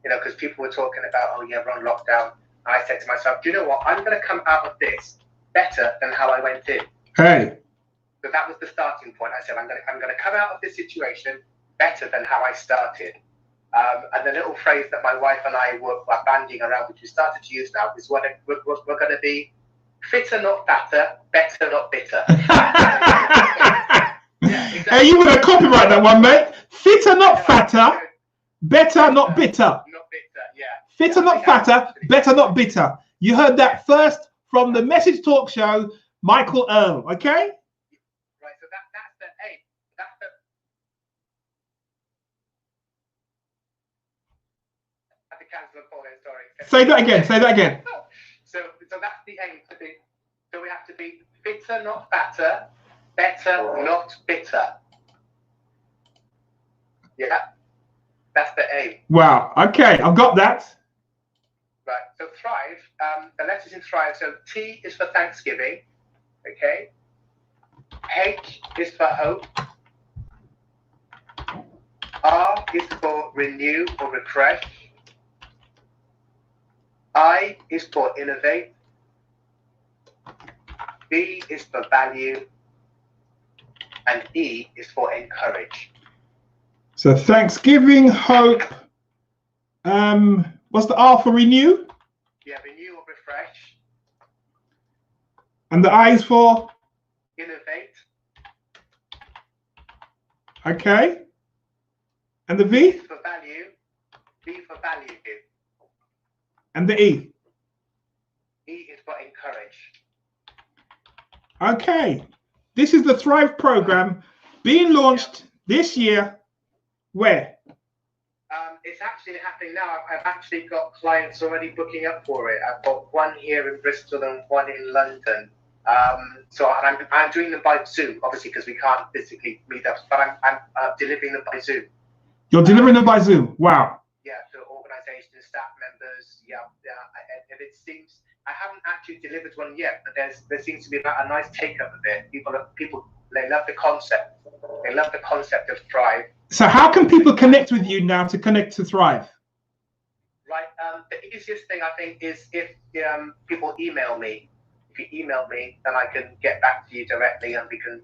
because people were talking about, oh yeah, we're on lockdown. And I said to myself, do you know what? I'm going to come out of this better than how I went in. Hey. So that was the starting point. I said, I'm going to come out of this situation better than how I started. And the little phrase that my wife and I were bandying around, which we started to use now, is we're going to be fitter, not fatter, better, not bitter. Yeah, exactly. Hey, you want to copyright that one, mate? Fitter, not fatter, better, not bitter. Not bitter, yeah. Fitter, not fatter, better, not bitter. You heard that first from the Message Talk Show, Michael Earle, okay? Right, so that's the aim. I have to cancel the call here, sorry. Say that again. So that's the aim. So we have to be fitter, not fatter, better, not bitter. Yeah, that's the aim. Wow, okay, I've got that. Right, so Thrive, the letters in Thrive, so T is for Thanksgiving, okay? H is for hope. R is for renew or refresh. I is for innovate. B is for value. And E is for encourage. So Thanksgiving, hope, What's the R for renew? Yeah, renew or refresh. And the I is for? Innovate. Okay. And the V? V for value. V for value. And the E? E is for encourage. Okay. This is the Thrive program being launched this year. Where? It's actually happening now. I've actually got clients already booking up for it. I've got one here in Bristol and one in London. So I'm doing them by Zoom, obviously, because we can't physically meet up. But I'm delivering them by Zoom. You're delivering them by Zoom. Wow. Yeah, to organisations, staff members. Yeah. And it seems I haven't actually delivered one yet, but there seems to be a nice take up of it. People they love the concept. They love the concept of Thrive. So how can people connect with you now to connect to Thrive? Right. The easiest thing I think is if people email me. If you email me, then I can get back to you directly, and we can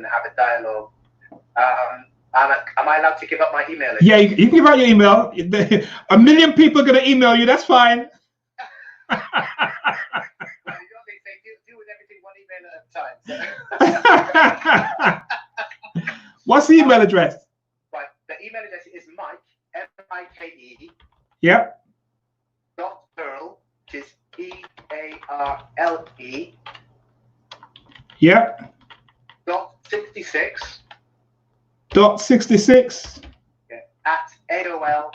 have a dialogue. Am I allowed to give up my email address? Yeah, you can give out your email. 1 million people are going to email you. That's fine. Well, they say do with everything one email at a time. So. What's the email address? Right. The email address is Mike, M-I-K-E. Yep. Earle, which is E-A-R-L-E. Yep. .66. .66. Yeah, at AOL.co.uk.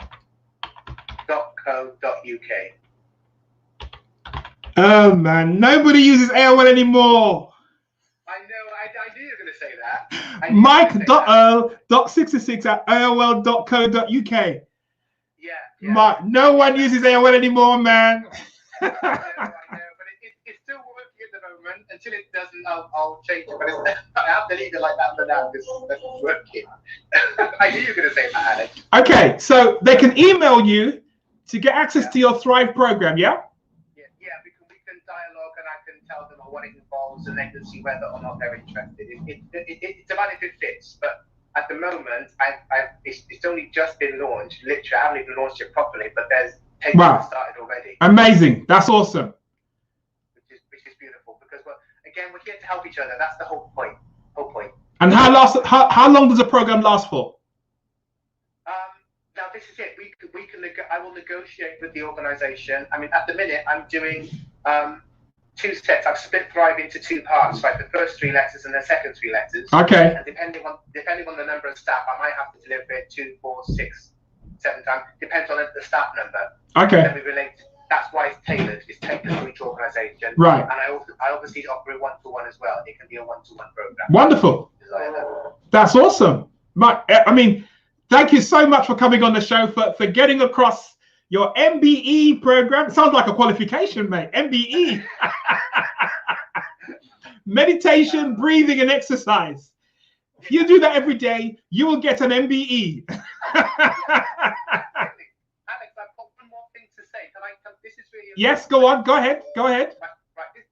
Oh man, nobody uses AOL anymore. I know, I knew you were going to say that. Mike.Earle.66 at AOL.co.uk. Yeah. No one uses AOL anymore, man. I know, but it's still working at the moment. Until it doesn't, I'll change it. But I have to leave it like that for now because it's working. I knew you were going to say that, Alex. Okay, so they can email you to get access to your Thrive program, yeah? Yeah, we can dialogue, and I can tell them what it involves, and they can see whether or not they're interested. It's about if it fits, but at the moment, it's only just been launched. Literally, I haven't even launched it properly, but there's tapes started already. Amazing. That's awesome. Which is beautiful because, well, again, we're here to help each other. That's the whole point. And how long does the program last for? Now this is it. I will negotiate with the organisation. I mean, at the minute, I'm doing 2 sets. I've split Thrive into 2 parts, like the first 3 letters and the second 3 letters. Okay. And depending on the number of staff, I might have to deliver it 2, 4, 6, 7 times. Depends on the staff number. Okay. And then we relate. That's why it's tailored. It's tailored to each organisation. Right. And I obviously offer a 1-to-1 as well. It can be a 1-to-1 program. Wonderful. That's awesome. Thank you so much for coming on the show, for getting across your MBE program. It sounds like a qualification, mate. MBE. Meditation, breathing, and exercise. If you do that every day, you will get an MBE. Alex, I've got one more thing to say. This is really important. Yes, go on. Go ahead. Right.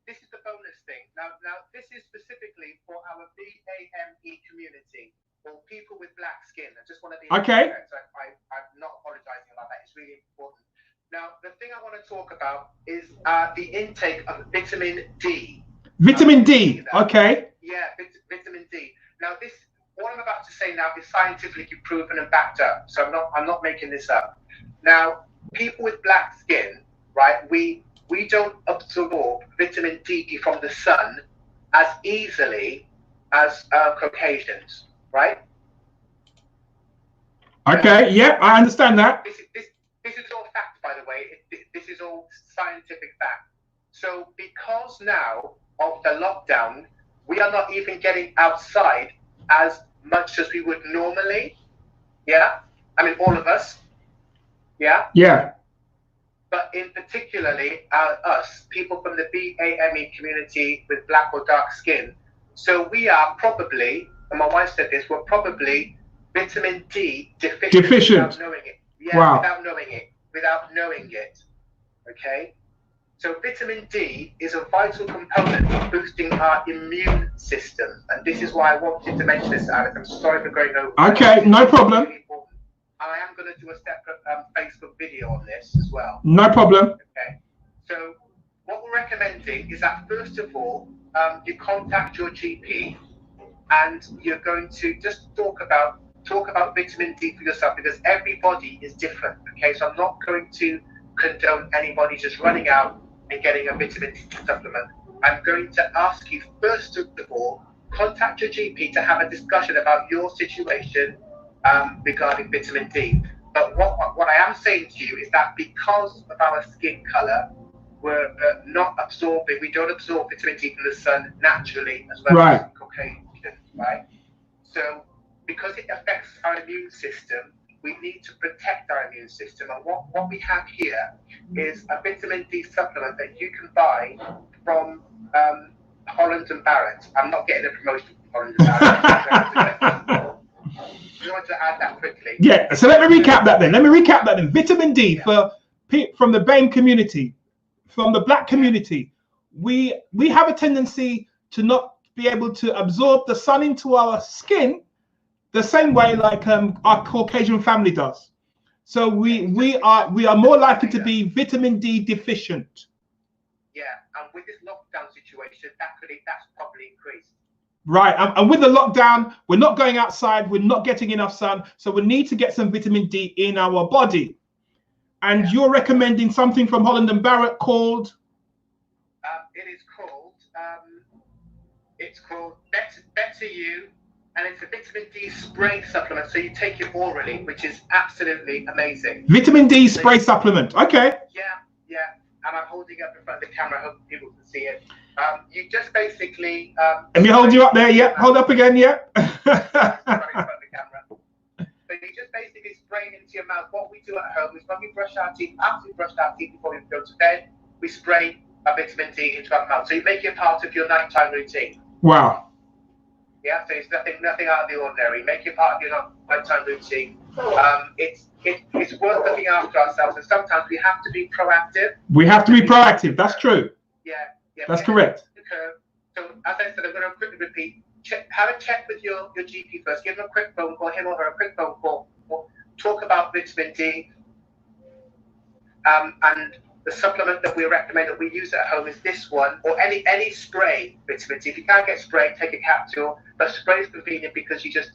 This is the bonus thing. Now, this is specifically for our BAME community, or people with black skin. I just want to be okay. So I'm not apologizing about that. It's really important. Now, the thing I want to talk about is the intake of vitamin D. Vitamin D. Okay. Yeah, vitamin D. Now, what I'm about to say now is scientifically proven and backed up. So I'm not making this up. Now, people with black skin, right? We don't absorb vitamin D from the sun as easily as Caucasians, right? Okay. Yeah, I understand that. This is all fact, by the way. This is all scientific fact. So because now of the lockdown, we are not even getting outside as much as we would normally. Yeah? I mean, all of us. Yeah? Yeah. But in particularly us, people from the BAME community with black or dark skin. So we are probably, and my wife said this, we're probably vitamin D deficient. Without knowing it. Yeah, wow. Without knowing it. Okay? So vitamin D is a vital component for boosting our immune system. And this is why I wanted to mention this, Alex. I'm sorry for going over. Okay, no problem. I am going to do a separate Facebook video on this as well. No problem. Okay. So what we're recommending is that first of all, you contact your GP, and you're going to just talk about vitamin D for yourself, because everybody is different. Okay, so I'm not going to condone anybody just running out and getting a vitamin D supplement. I'm going to ask you first of all, contact your GP to have a discussion about your situation regarding vitamin D. But what I am saying to you is that because of our skin color, we're not absorbing, we don't absorb vitamin D from the sun naturally as well as Caucasians, right? So because it affects our immune system, we need to protect our immune system. And what we have here is a vitamin D supplement that you can buy from Holland & Barrett. I'm not getting a promotion from Holland & Barrett. I want to add that quickly. Yeah, so let me recap that then. Vitamin D from the BAME community, from the Black community, we have a tendency to not be able to absorb the sun into our skin the same way like our Caucasian family does. So we are more likely to be vitamin D deficient. Yeah, and with this lockdown situation, that's probably increased. Right, and with the lockdown, we're not going outside, we're not getting enough sun, so we need to get some vitamin D in our body. And you're recommending something from Holland & Barrett called? It's called Better You, and it's a vitamin D spray supplement, so you take it orally, which is absolutely amazing. Vitamin D spray supplement, okay. Yeah, and I'm holding up in front of the camera, I hope people can see it. You just basically... Let me hold you up there, yeah. Hold up again, yeah. In front of the camera. So you just basically spray it into your mouth. What we do at home is when we brush our teeth, after we brush our teeth before we go to bed, we spray a vitamin D into our mouth. So you make it part of your nighttime routine. Wow. Yeah, so it's nothing out of the ordinary. Make it part of your nighttime routine. It's worth looking after ourselves, and sometimes we have to be proactive. We have to be proactive, that's true. Yeah. That's correct. So as I said, I'm going to quickly repeat. Have a check with your GP first. Give him a quick phone call, him or her a quick phone call. Talk about vitamin D. And the supplement that we recommend that we use at home is this one, or any spray vitamin D. If you can't get spray, take a capsule. But spray is convenient because you just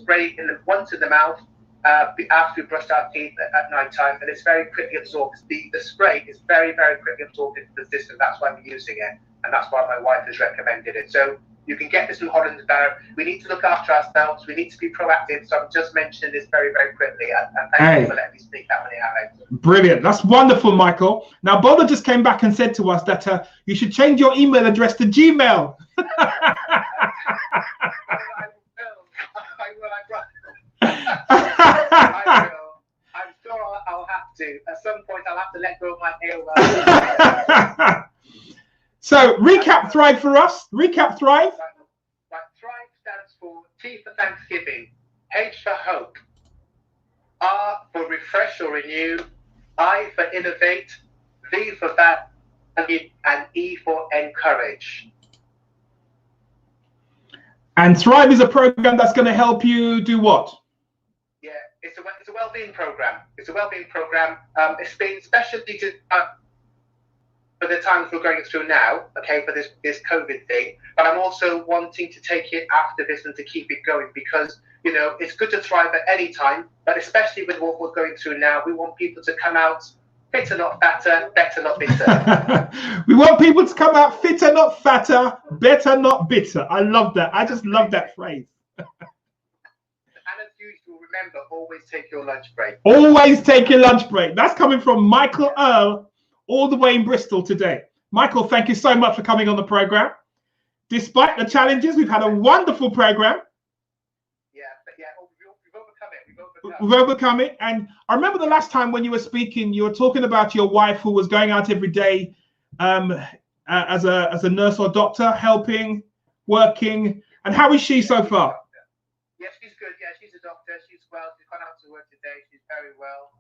spray once in the mouth after you brush our teeth at night time, and it's very quickly absorbed. The spray is very, very quickly absorbed into the system. That's why we're using it, and that's why my wife has recommended it. So you can get this from Holland & Barrett. We need to look after ourselves. We need to be proactive. So I'm just mentioning this very, very quickly. And thank you for letting me speak that many hours. Brilliant. That's wonderful, Michael. Now, Bola just came back and said to us that you should change your email address to Gmail. I will. I'm sure I'll have to. At some point, I'll have to let go of my AOL. So, recap Thrive for us. Recap Thrive. Right. Thrive stands for T for Thanksgiving, H for Hope, R for Refresh or Renew, I for Innovate, V for Value, and E for Encourage. And Thrive is a program that's going to help you do what? Yeah, it's a well-being program. It's a well-being program. It's been specially for the times we're going through now, okay, for this COVID thing. But I'm also wanting to take it after this and to keep it going because, you know, it's good to thrive at any time, but especially with what we're going through now, we want people to come out fitter, not fatter, better, not bitter. We want people to come out fitter, not fatter, better, not bitter. I love that. I just love that phrase. And as usual, remember, always take your lunch break. Always take your lunch break. That's coming from Michael Earle, all the way in Bristol today. Michael, thank you so much for coming on the program. Despite the challenges, we've had a wonderful program. We've overcome it. And I remember the last time when you were speaking, you were talking about your wife who was going out every day as a nurse or doctor, helping, working. And how is she so far? Yeah, she's good. Yeah, she's a doctor. She's well. She's gone out to work today. She's very well.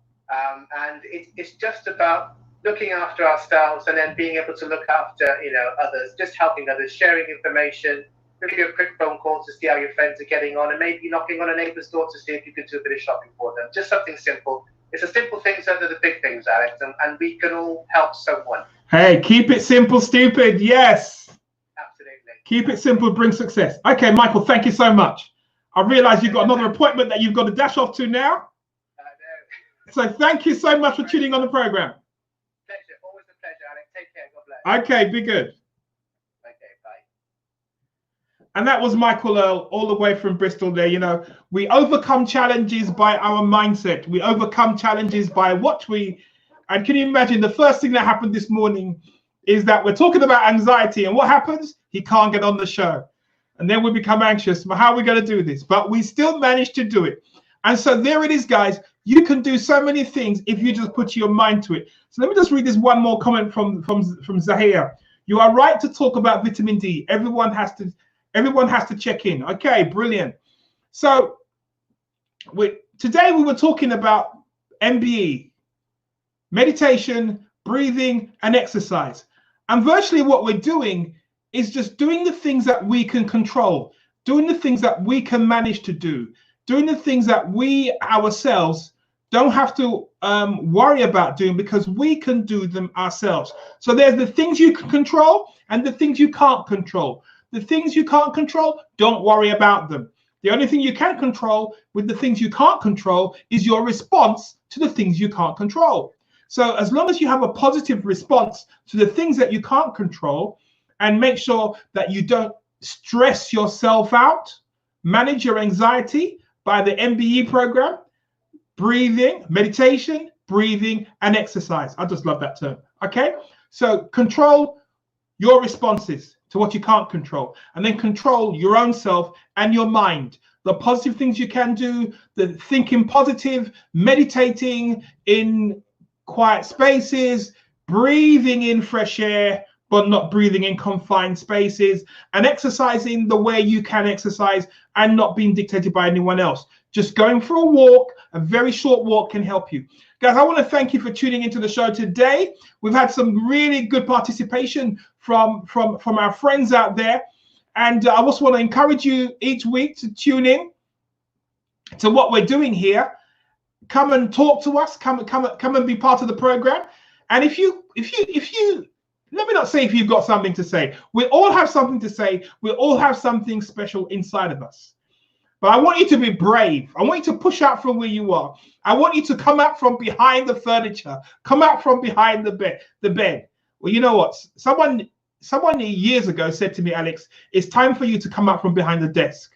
And it's just about looking after ourselves and then being able to look after, you know, others, just helping others, sharing information, give you a quick phone call to see how your friends are getting on, and maybe knocking on a neighbour's door to see if you could do a bit of shopping for them. Just something simple. It's the simple things that are the big things, Alex, and we can all help someone. Hey, keep it simple, stupid. Yes. Absolutely. Keep it simple, bring success. Okay, Michael, thank you so much. I realize you've got another appointment that you've got to dash off to now. So thank you so much for tuning on the program. Pleasure. Always a pleasure, Alex. Take care. God bless. Okay, be good. Okay, bye. And that was Michael Earle, all the way from Bristol there. You know, we overcome challenges by our mindset. We overcome challenges by what we... And can you imagine the first thing that happened this morning is that we're talking about anxiety, and what happens? He can't get on the show. And then we become anxious. How are we going to do this? But we still managed to do it. And so there it is, guys. You can do so many things if you just put your mind to it. So let me just read this one more comment from Zahir. You are right to talk about vitamin D. Everyone has to check in. Okay, brilliant. So today we were talking about MBE, meditation, breathing, and exercise. And virtually what we're doing is just doing the things that we can control, doing the things that we can manage to do, doing the things that we ourselves don't have to worry about doing, because we can do them ourselves. So there's the things you can control and the things you can't control. The things you can't control, don't worry about them. The only thing you can control with the things you can't control is your response to the things you can't control. So as long as you have a positive response to the things that you can't control, and make sure that you don't stress yourself out, manage your anxiety by the MBE program, breathing, meditation, breathing, and exercise. I just love that term. Okay, so control your responses to what you can't control, and then control your own self and your mind. The positive things you can do, the thinking positive, meditating in quiet spaces, breathing in fresh air, but not breathing in confined spaces, and exercising the way you can exercise and not being dictated by anyone else. Just going for a walk, a very short walk, can help you. Guys, I want to thank you for tuning into the show today. We've had some really good participation from our friends out there. And I also want to encourage you each week to tune in to what we're doing here. Come and talk to us. Come and be part of the program. And if you, let me not say if you've got something to say. We all have something to say. We all have something special inside of us. But I want you to be brave. I want you to push out from where you are. I want you to come out from behind the furniture. Come out from behind the bed. Well, you know what? Someone years ago said to me, Alex, it's time for you to come out from behind the desk.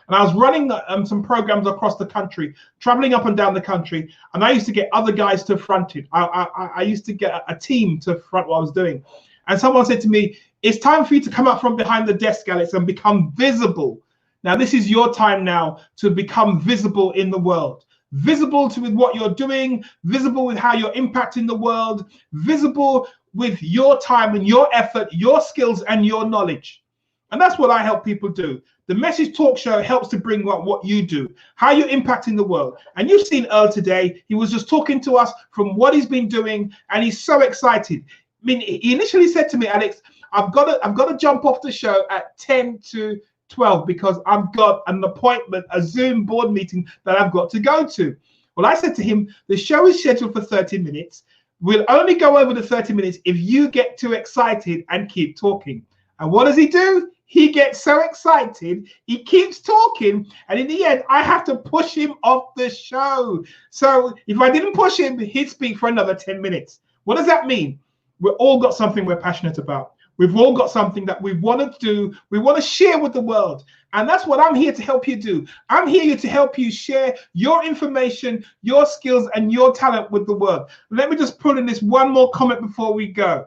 And I was running some programs across the country, traveling up and down the country, and I used to get other guys to front it. I used to get a team to front what I was doing. And someone said to me, it's time for you to come out from behind the desk, Alex, and become visible. Now, this is your time now to become visible in the world. Visible with what you're doing, visible with how you're impacting the world, visible with your time and your effort, your skills and your knowledge. And that's what I help people do. The Message Talk Show helps to bring out what you do, how you're impacting the world. And you've seen Earle today. He was just talking to us from what he's been doing, and he's so excited. I mean, he initially said to me, Alex, I've got to jump off the show at 10 to 12 because I've got an appointment, a Zoom board meeting that I've got to go to. Well, I said to him, the show is scheduled for 30 minutes. We'll only go over the 30 minutes if you get too excited and keep talking. And what does he do? He gets so excited, he keeps talking, and in the end, I have to push him off the show. So if I didn't push him, he'd speak for another 10 minutes. What does that mean? We've all got something we're passionate about. We've all got something that we want to do, we want to share with the world. And that's what I'm here to help you do. I'm here to help you share your information, your skills, and your talent with the world. Let me just put in this one more comment before we go.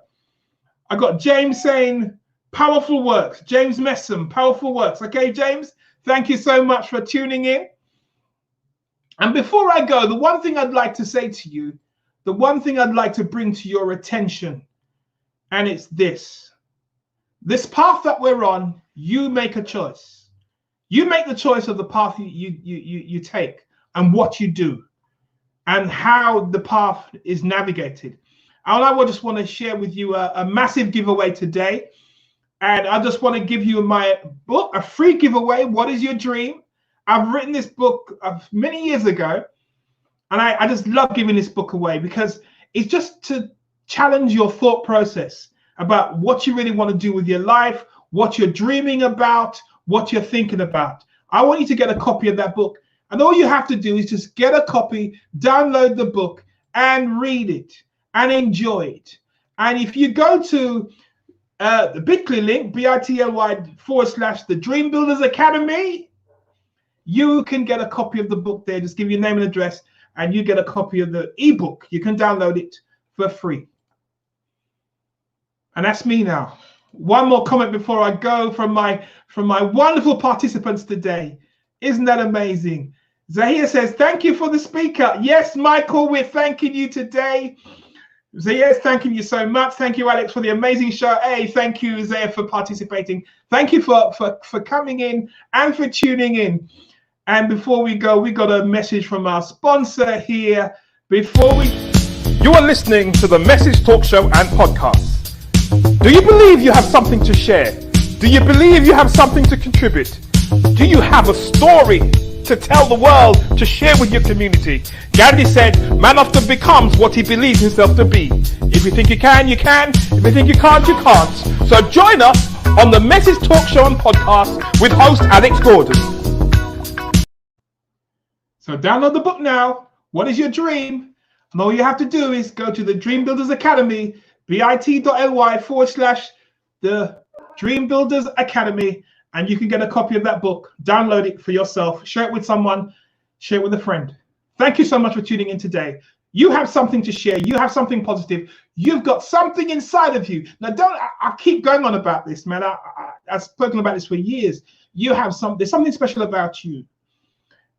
I got James saying, powerful works. James Messam, powerful works. Okay, James, thank you so much for tuning in. And before I go, the one thing I'd like to say to you, the one thing I'd like to bring to your attention, and it's this. This path that we're on, you make a choice. You make the choice of the path you take and what you do and how the path is navigated. And I just want to share with you a massive giveaway today. And I just want to give you my book, a free giveaway. What is your dream? I've written this book many years ago, and I just love giving this book away because it's just to challenge your thought process about what you really want to do with your life, what you're dreaming about, what you're thinking about. I want you to get a copy of that book. And all you have to do is just get a copy, download the book, and read it and enjoy it. And if you go to the bit.ly link, bit.ly/the Dream Builders Academy, you can get a copy of the book there. Just give your name and address, and you get a copy of the ebook. You can download it for free. And that's me now. One more comment before I go from my wonderful participants today. Isn't that amazing? Zahir says, thank you for the speaker. Yes, Michael, we're thanking you today. Zahir's thanking you so much. Thank you, Alex, for the amazing show. Hey, thank you, Zahir, for participating. Thank you for coming in and for tuning in. And before we go, we got a message from our sponsor here. You are listening to the Message Talk Show and Podcast. Do you believe you have something to share? Do you believe you have something to contribute? Do you have a story to tell the world, to share with your community? Gandhi said, man often becomes what he believes himself to be. If you think you can, you can. If you think you can't, you can't. So join us on the Message Talk Show and Podcast with host Alex Gordon. So download the book now. What is your dream? And all you have to do is go to the Dream Builders Academy, bit.ly/the Dream Builders Academy, and you can get a copy of that book. Download it for yourself. Share it with someone. Share it with a friend. Thank you so much for tuning in today. You have something to share. You have something positive. You've got something inside of you. Now, I keep going on about this, man. I've spoken about this for years. There's something special about you.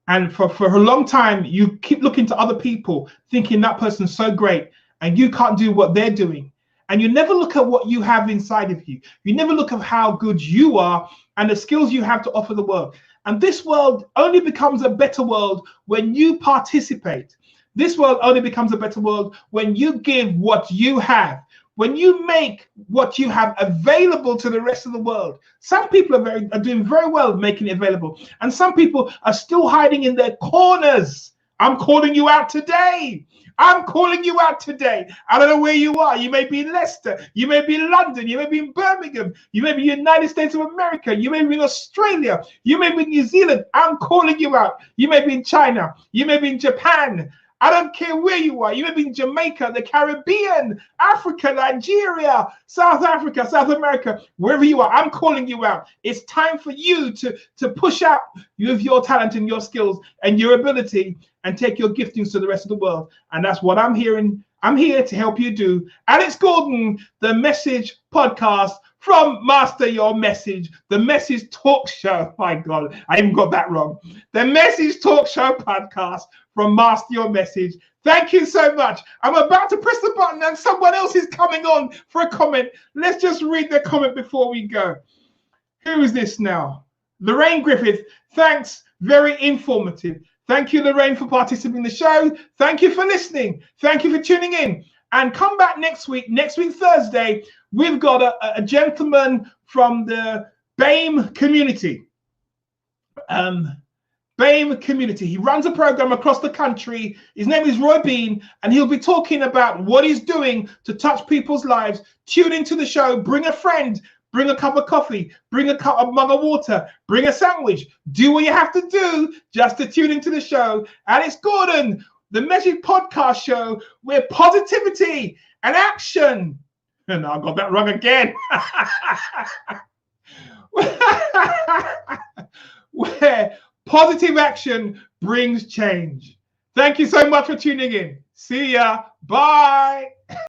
And for a long time, you keep looking to other people, thinking that person's so great, and you can't do what they're doing. And you never look at what you have inside of you. You never look at how good you are and the skills you have to offer the world. And this world only becomes a better world when you participate. This world only becomes a better world when you give what you have, when you make what you have available to the rest of the world. Some people are doing very well making it available, and some people are still hiding in their corners. I'm calling you out today. I'm calling you out today. I don't know where you are. You may be in Leicester. You may be in London. You may be in Birmingham. You may be in the United States of America. You may be in Australia. You may be in New Zealand. I'm calling you out. You may be in China. You may be in Japan. I don't care where you are. You may be in Jamaica, the Caribbean, Africa, Nigeria, South Africa, South America, wherever you are. I'm calling you out. It's time for you to push out with your talent and your skills and your ability and take your giftings to the rest of the world. And that's what I'm hearing. I'm here to help you do. Alex Gordon, the Message Podcast from Master Your Message, the Message Talk Show. My God, I even got that wrong. The Message Talk Show Podcast from Master Your Message. Thank you so much. I'm about to press the button and someone else is coming on for a comment. Let's just read the comment before we go. Who is this now? Lorraine Griffith. Thanks. Very informative. Thank you, Lorraine, for participating in the show. Thank you for listening. Thank you for tuning in. And come back next week, Thursday. We've got a gentleman from the BAME community. BAME community. He runs a program across the country. His name is Roy Bean, and he'll be talking about what he's doing to touch people's lives. Tune into the show. Bring a friend. Bring a cup of coffee. Bring a mug of water. Bring a sandwich. Do what you have to do just to tune into the show. Alex Gordon, the Message Podcast Show, where positivity and action. And I got that wrong again. Where positive action brings change. Thank you so much for tuning in. See ya. Bye.